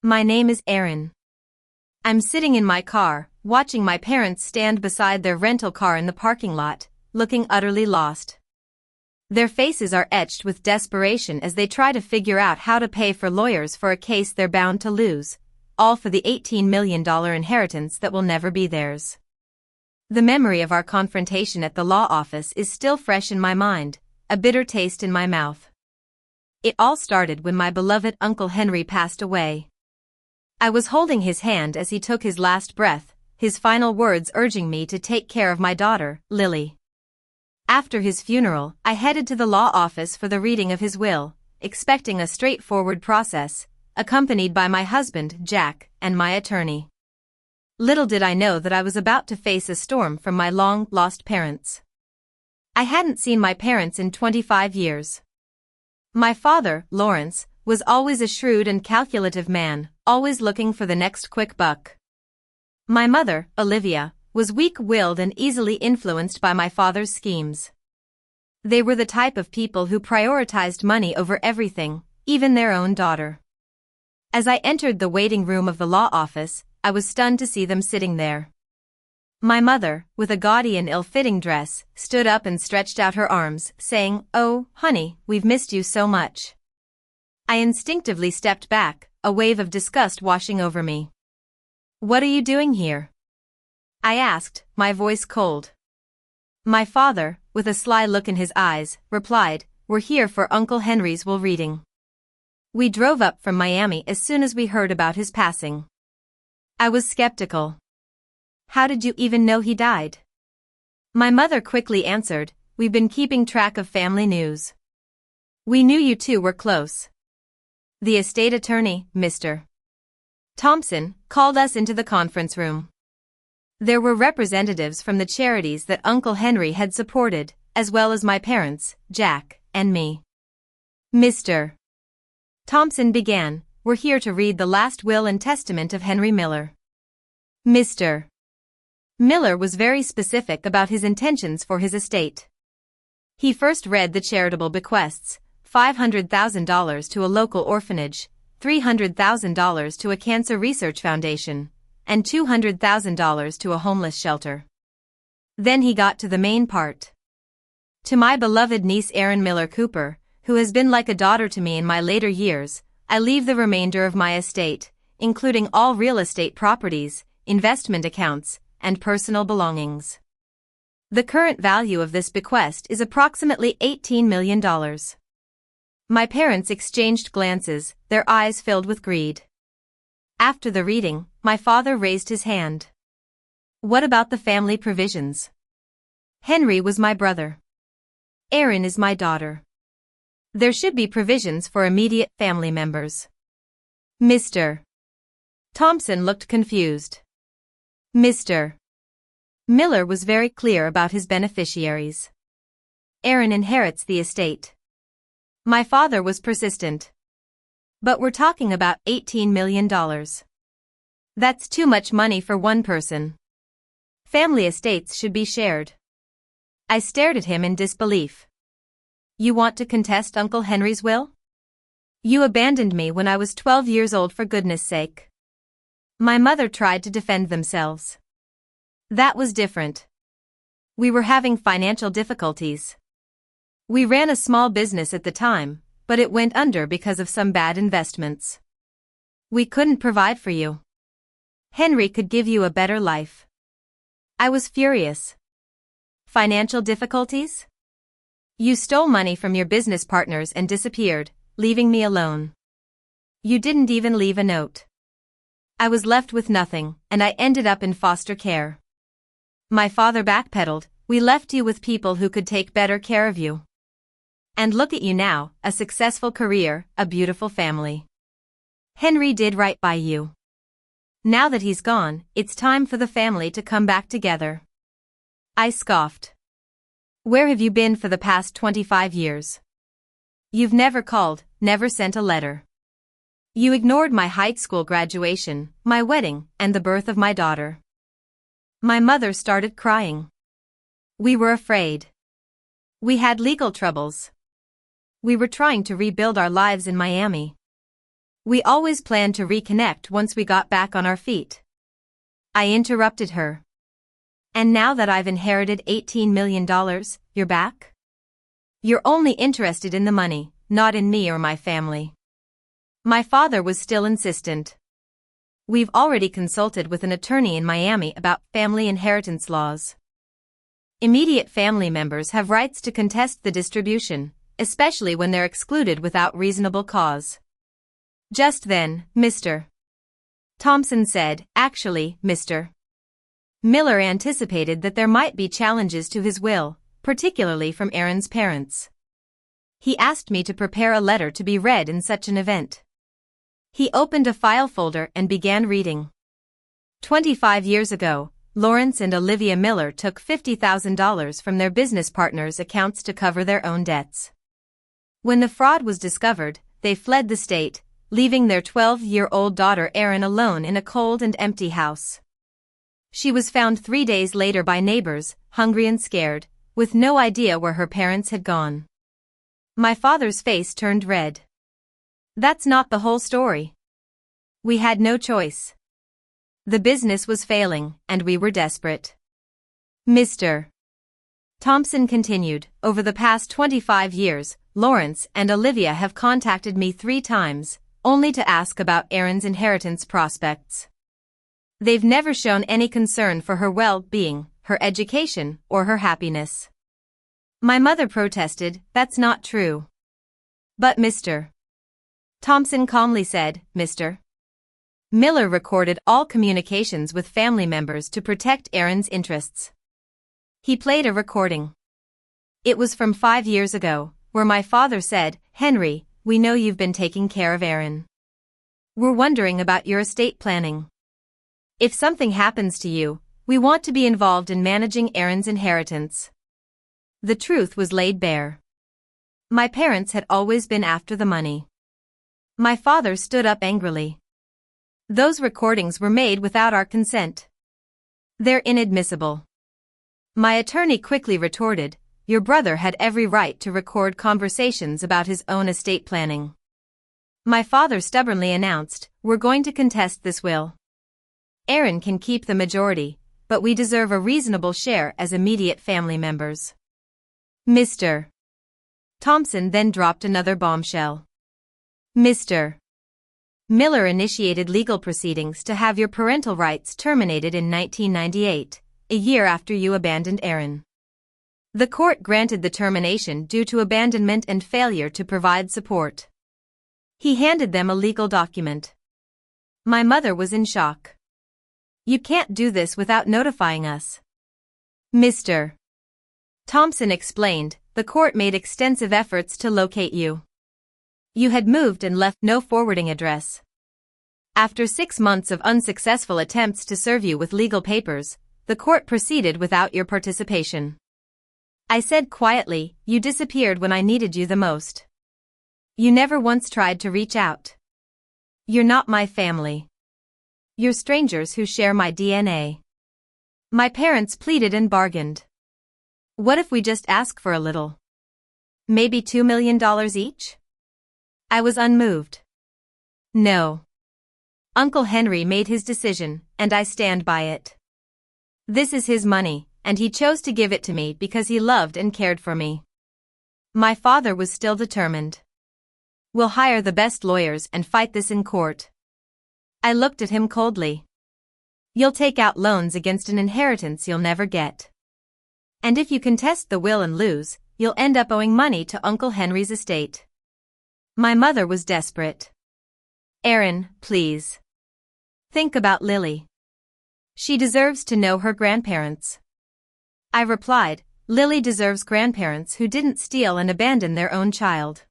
My name is Erin. I'm sitting in my car, watching my parents stand beside their rental car in the parking lot, looking utterly lost. Their faces are etched with desperation as they try to figure out how to pay for lawyers for a case they're bound to lose, all for the $18 million inheritance that will never be theirs. The memory of our confrontation at the law office is still fresh in my mind, a bitter taste in my mouth. It all started when my beloved Uncle Henry passed away. I was holding his hand as he took his last breath, his final words urging me to take care of my daughter, Lily. After his funeral, I headed to the law office for the reading of his will, expecting a straightforward process, accompanied by my husband, Jack, and my attorney. Little did I know that I was about to face a storm from my long-lost parents. I hadn't seen my parents in 25 years. My father, Lawrence, was always a shrewd and calculative man, always looking for the next quick buck. My mother, Olivia, was weak-willed and easily influenced by my father's schemes. They were the type of people who prioritized money over everything, even their own daughter. As I entered the waiting room of the law office, I was stunned to see them sitting there. My mother, with a gaudy and ill-fitting dress, stood up and stretched out her arms, saying, "Oh, honey, we've missed you so much." I instinctively stepped back, a wave of disgust washing over me. "What are you doing here?" I asked, my voice cold. My father, with a sly look in his eyes, replied, "We're here for Uncle Henry's will reading. We drove up from Miami as soon as we heard about his passing." I was skeptical. "How did you even know he died?" My mother quickly answered, "We've been keeping track of family news. We knew you two were close. The estate attorney, Mr. Thompson, called us into the conference room. There were representatives from the charities that Uncle Henry had supported, as well as my parents, Jack, and me. "Mr. Thompson began, we're here to read the last will and testament of Henry Miller." Mr. Miller was very specific about his intentions for his estate. He first read the charitable bequests, $500,000 to a local orphanage, $300,000 to a cancer research foundation, and $200,000 to a homeless shelter. Then he got to the main part. "To my beloved niece Erin Miller Cooper, who has been like a daughter to me in my later years, I leave the remainder of my estate, including all real estate properties, investment accounts, and personal belongings. The current value of this bequest is approximately $18 million. My parents exchanged glances, their eyes filled with greed. After the reading, my father raised his hand. "What about the family provisions? Henry was my brother. Erin is my daughter. There should be provisions for immediate family members." Mr. Thompson looked confused. Mr. Miller was very clear about his beneficiaries. "Erin inherits the estate." My father was persistent. "But we're talking about $18 million. That's too much money for one person. Family estates should be shared." I stared at him in disbelief. "You want to contest Uncle Henry's will? You abandoned me when I was 12 years old, for goodness sake." My mother tried to defend themselves. "That was different. We were having financial difficulties. We ran a small business at the time, but it went under because of some bad investments. We couldn't provide for you. Henry could give you a better life." I was furious. "Financial difficulties? You stole money from your business partners and disappeared, leaving me alone. You didn't even leave a note. I was left with nothing, and I ended up in foster care. My father backpedaled, we left you with people who could take better care of you. And look at you now, a successful career, a beautiful family. Henry did right by you. Now that he's gone, it's time for the family to come back together." I scoffed. "Where have you been for the past 25 years? You've never called, never sent a letter. You ignored my high school graduation, my wedding, and the birth of my daughter." My mother started crying. "We were afraid. We had legal troubles. We were trying to rebuild our lives in Miami. We always planned to reconnect once we got back on our feet. I interrupted her. And now that I've inherited $18 million, you're back? You're only interested in the money, not in me or my family. My father was still insistent. We've already consulted with an attorney in Miami about family inheritance laws. Immediate family members have rights to contest the distribution, especially when they're excluded without reasonable cause. Just then, Mr. Thompson said, actually, Mr. Miller anticipated that there might be challenges to his will, particularly from Aaron's parents. He asked me to prepare a letter to be read in such an event. He opened a file folder and began reading. 25 years ago, Lawrence and Olivia Miller took $50,000 from their business partners' accounts to cover their own debts. When the fraud was discovered, they fled the state, leaving their 12-year-old daughter Erin alone in a cold and empty house. She was found 3 days later by neighbors, hungry and scared, with no idea where her parents had gone. My father's face turned red. That's not the whole story. We had no choice. The business was failing, and we were desperate. Mr. Thompson continued, over the past 25 years, Lawrence and Olivia have contacted me 3 times, only to ask about Erin's inheritance prospects. They've never shown any concern for her well-being, her education, or her happiness. My mother protested, that's not true. But Mr. Thompson calmly said, Mr. Miller recorded all communications with family members to protect Erin's interests. He played a recording. It was from 5 years ago, where my father said, Henry, we know you've been taking care of Erin. We're wondering about your estate planning. If something happens to you, we want to be involved in managing Erin's inheritance. The truth was laid bare. My parents had always been after the money. My father stood up angrily. Those recordings were made without our consent. They're inadmissible. My attorney quickly retorted, your brother had every right to record conversations about his own estate planning. My father stubbornly announced, we're going to contest this will. Erin can keep the majority, but we deserve a reasonable share as immediate family members. Mr. Thompson then dropped another bombshell. Mr. Miller initiated legal proceedings to have your parental rights terminated in 1998, a year after you abandoned Erin. The court granted the termination due to abandonment and failure to provide support. He handed them a legal document. My mother was in shock. You can't do this without notifying us. Mr. Thompson explained, the court made extensive efforts to locate you. You had moved and left no forwarding address. After 6 months of unsuccessful attempts to serve you with legal papers, the court proceeded without your participation. I said quietly, you disappeared when I needed you the most. You never once tried to reach out. You're not my family. You're strangers who share my DNA. My parents pleaded and bargained. What if we just ask for a little? Maybe $2 million each? I was unmoved. No. Uncle Henry made his decision, and I stand by it. This is his money, and he chose to give it to me because he loved and cared for me. My father was still determined. We'll hire the best lawyers and fight this in court. I looked at him coldly. You'll take out loans against an inheritance you'll never get. And if you contest the will and lose, you'll end up owing money to Uncle Henry's estate. My mother was desperate. Erin, please. Think about Lily. She deserves to know her grandparents. I replied, Lily deserves grandparents who didn't steal and abandon their own child.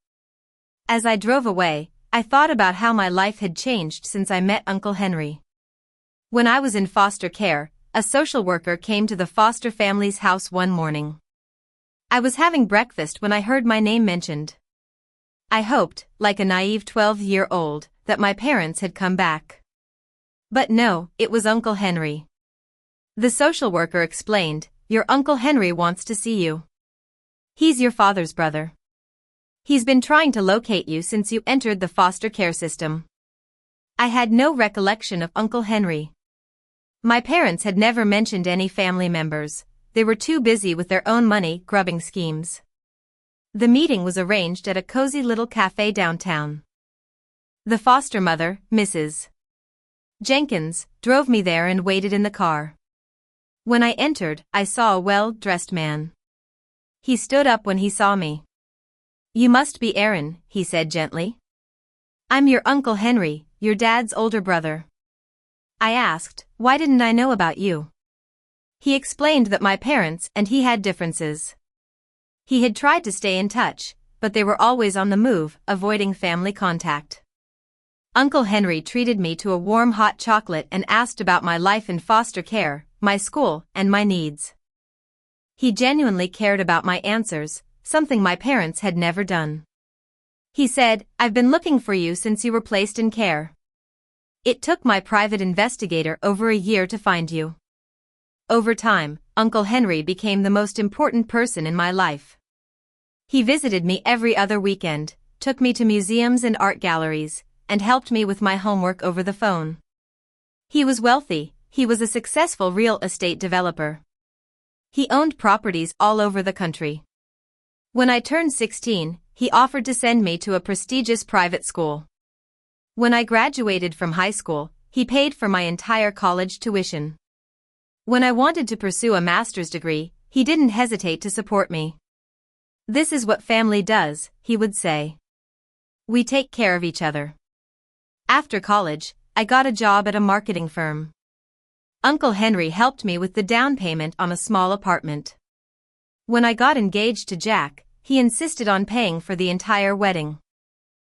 As I drove away, I thought about how my life had changed since I met Uncle Henry. When I was in foster care, a social worker came to the foster family's house one morning. I was having breakfast when I heard my name mentioned. I hoped, like a naive 12-year-old, that my parents had come back. But no, it was Uncle Henry. The social worker explained, your Uncle Henry wants to see you. He's your father's brother. He's been trying to locate you since you entered the foster care system. I had no recollection of Uncle Henry. My parents had never mentioned any family members. They were too busy with their own money-grubbing schemes. The meeting was arranged at a cozy little cafe downtown. The foster mother, Mrs. Jenkins, drove me there and waited in the car. When I entered, I saw a well-dressed man. He stood up when he saw me. "You must be Aaron," he said gently. "I'm your Uncle Henry, your dad's older brother." I asked, "Why didn't I know about you?" He explained that my parents and he had differences. He had tried to stay in touch, but they were always on the move, avoiding family contact. Uncle Henry treated me to a warm hot chocolate and asked about my life in foster care, my school, and my needs. He genuinely cared about my answers, something my parents had never done. He said, "I've been looking for you since you were placed in care. It took my private investigator over a year to find you." Over time, Uncle Henry became the most important person in my life. He visited me every other weekend, took me to museums and art galleries, and helped me with my homework over the phone. He was wealthy. He was a successful real estate developer. He owned properties all over the country. When I turned 16, he offered to send me to a prestigious private school. When I graduated from high school, he paid for my entire college tuition. When I wanted to pursue a master's degree, he didn't hesitate to support me. "This is what family does," he would say. "We take care of each other." After college, I got a job at a marketing firm. Uncle Henry helped me with the down payment on a small apartment. When I got engaged to Jack, he insisted on paying for the entire wedding.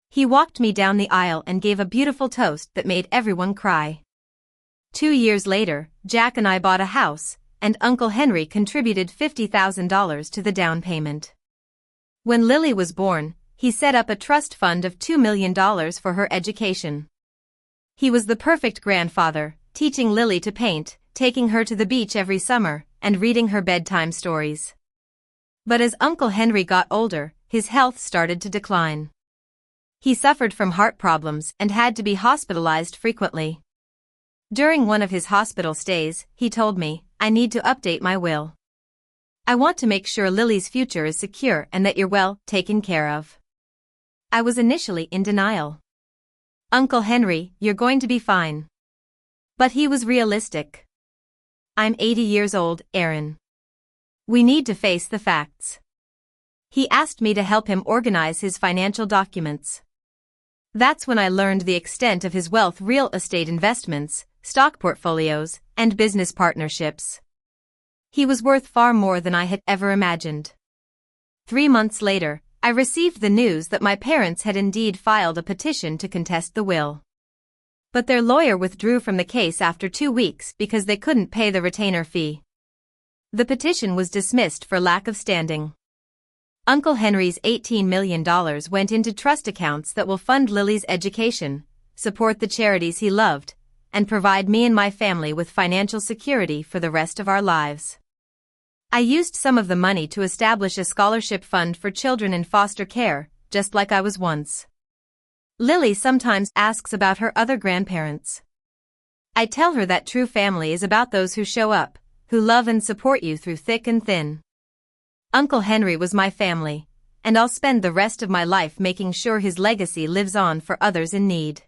He walked me down the aisle and gave a beautiful toast that made everyone cry. 2 years later, Jack and I bought a house, and Uncle Henry contributed $50,000 to the down payment. When Lily was born, he set up a trust fund of $2 million for her education. He was the perfect grandfather, teaching Lily to paint, taking her to the beach every summer, and reading her bedtime stories. But as Uncle Henry got older, his health started to decline. He suffered from heart problems and had to be hospitalized frequently. During one of his hospital stays, he told me, "I need to update my will. I want to make sure Lily's future is secure and that you're well taken care of." I was initially in denial. "Uncle Henry, you're going to be fine." But he was realistic. "I'm 80 years old, Aaron. We need to face the facts." He asked me to help him organize his financial documents. That's when I learned the extent of his wealth: real estate investments, stock portfolios, and business partnerships. He was worth far more than I had ever imagined. 3 months later, I received the news that my parents had indeed filed a petition to contest the will. But their lawyer withdrew from the case after 2 weeks because they couldn't pay the retainer fee. The petition was dismissed for lack of standing. Uncle Henry's $18 million went into trust accounts that will fund Lily's education, support the charities he loved, and provide me and my family with financial security for the rest of our lives. I used some of the money to establish a scholarship fund for children in foster care, just like I was once. Lily sometimes asks about her other grandparents. I tell her that true family is about those who show up, who love and support you through thick and thin. Uncle Henry was my family, and I'll spend the rest of my life making sure his legacy lives on for others in need.